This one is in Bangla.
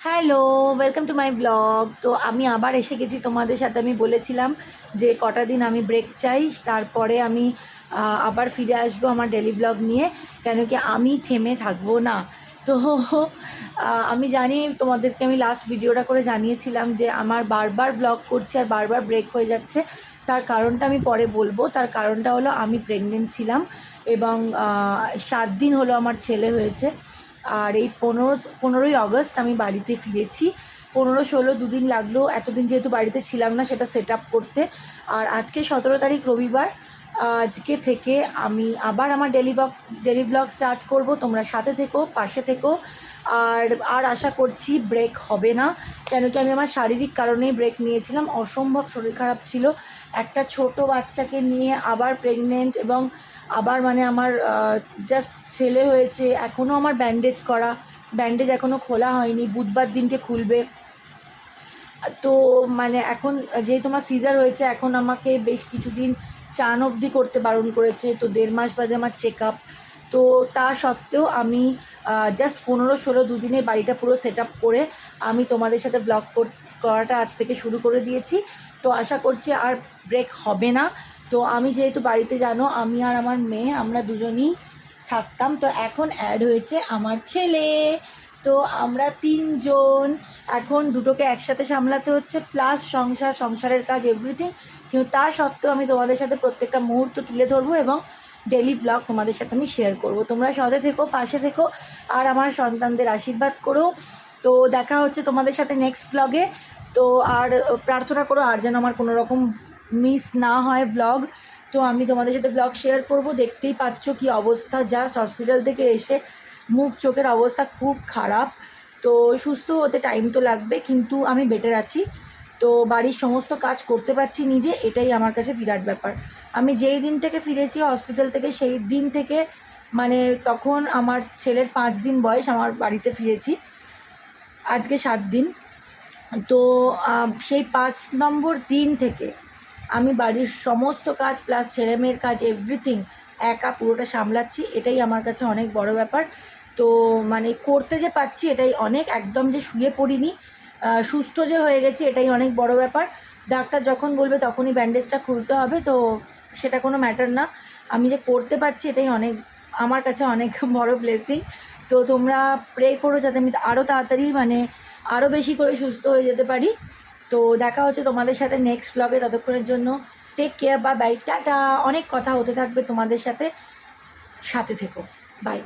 Hello, welcome to my blog. তো আমি আবার এসে গেছি তোমাদের সাথে। আমি বলেছিলাম যে কটা দিন আমি ব্রেক চাই, তারপরে আমি আবার ফিরে আসবো আমার ডেলি ব্লগ নিয়ে, কেন কি আমি থেমে থাকবো না। তো আমি জানি তোমাদেরকে আমি লাস্ট ভিডিওটা করে জানিয়েছিলাম যে আমার বারবার ব্লগ করছি আর বারবার ব্রেক হয়ে যাচ্ছে। তার কারণটা আমি পরে বলবো। তার কারণটা হলো আমি প্রেগনেন্ট ছিলাম এবং 7 দিন হলো আমার ছেলে হয়েছে। আর এই 15ই আগস্ট আমি বাড়িতে ফিরেছি। 15-16 দুদিন লাগলো, এতদিন যেহেতু বাড়িতে ছিলাম না সেটা সেট আপ করতে। আর আজকে 17 তারিখ রবিবার। আজকে থেকে আমি আবার আমার ডেলি ব্লগ স্টার্ট করব। তোমরা সাথে থেকো, পাশে থেকো। আর আশা করছি ব্রেক হবে না, কেন কি আমি আমার শারীরিক কারণেই ব্রেক নিয়েছিলাম। অসম্ভব শরীর খারাপ ছিল, একটা ছোট বাচ্চাকে নিয়ে, আবার প্রেগনেন্ট, এবং আবার মানে আমার জাস্ট ছেলে হয়েছে। এখনও আমার ব্যান্ডেজ এখনও খোলা হয়নি, বুধবার দিনকে খুলবে। তো মানে এখন যেহেতু আমার সিজার হয়েছে, এখন আমাকে বেশ কিছুদিন চান অবধি করতে বারণ করেছে। তো 1.5 মাস বাদে আমার চেক আপ। তো তা সত্ত্বেও আমি জাস্ট 15-16 দুদিনে বাড়িটা পুরো সেট আপ করে আমি তোমাদের সাথে ব্লগ করাটা আজ থেকে শুরু করে দিয়েছি। তো আশা করছি আর ব্রেক হবে না। তো আমি যেহেতু বাড়িতে জানো আমি আর আমার মেয়ে আমরা দুজনই থাকতাম, তো এখন অ্যাড হয়েছে আমার ছেলে। তো আমরা 3 জন এখন দুটোকে একসাথে সামলাতে হচ্ছে, প্লাস সংসারের কাজ এভরিথিং। কিন্তু তা সত্ত্বেও আমি তোমাদের সাথে প্রত্যেকটা মুহূর্ত তুলে ধরবো এবং ডেলি ব্লগ তোমাদের সাথে আমি শেয়ার করব। তোমরা সাথে থেকো, পাশে থেকো, আর আমার সন্তানদের আশীর্বাদ করো। তো দেখা হচ্ছে তোমাদের সাথে নেক্সট ব্লগে। তো আর প্রার্থনা করো আর যেন আমার কোনো রকম মিস না হয় ব্লগ। তো আমি তোমাদের সাথে ব্লগ শেয়ার করব। দেখতেই পাচ্ছ কি অবস্থা, জাস্ট হসপিটাল থেকে এসে মুখ চোখের অবস্থা খুব খারাপ। তো সুস্থ হতে টাইম তো লাগবে, কিন্তু আমি বেটার আছি। তো বাড়ির সমস্ত কাজ করতে পারছি নিজে, এটাই আমার কাছে বিরাট ব্যাপার। আমি যেই দিন থেকে ফিরেছি হসপিটাল থেকে, সেই দিন থেকে মানে তখন আমার ছেলের 5 দিন বয়স, আমার বাড়িতে ফিরেছি। আজকে 7 দিন। তো সেই 5 নম্বর দিন থেকে আমি বাড়ির সমস্ত কাজ প্লাস ছেলে মেয়ের কাজ এভরিথিং একা পুরোটা সামলাচ্ছি। এটাই আমার কাছে অনেক বড় ব্যাপার। তো মানে করতে যে পারছি এটাই অনেক। একদম যে শুয়ে পড়িনি, সুস্থ যে হয়ে গেছি এটাই অনেক বড় ব্যাপার। ডাক্তার যখন বলবে তখনই ব্যান্ডেজটা খুলতে হবে, তো সেটা কোনো ম্যাটার না। আমি যে করতে পারছি এটাই অনেক, আমার কাছে অনেক বড় ব্লেসিং। তো তোমরা প্রে করো যাতে আমি আরও তাড়াতাড়ি মানে আরও বেশি করে সুস্থ হয়ে যেতে পারি। তো দেখা হচ্ছে তোমাদের সাথে নেক্সট ব্লগে। ততক্ষণের জন্য টেক কেয়ার, বা বাই, টাটা। অনেক কথা হতে থাকবে তোমাদের সাথে, সাথে থেকো। বাই।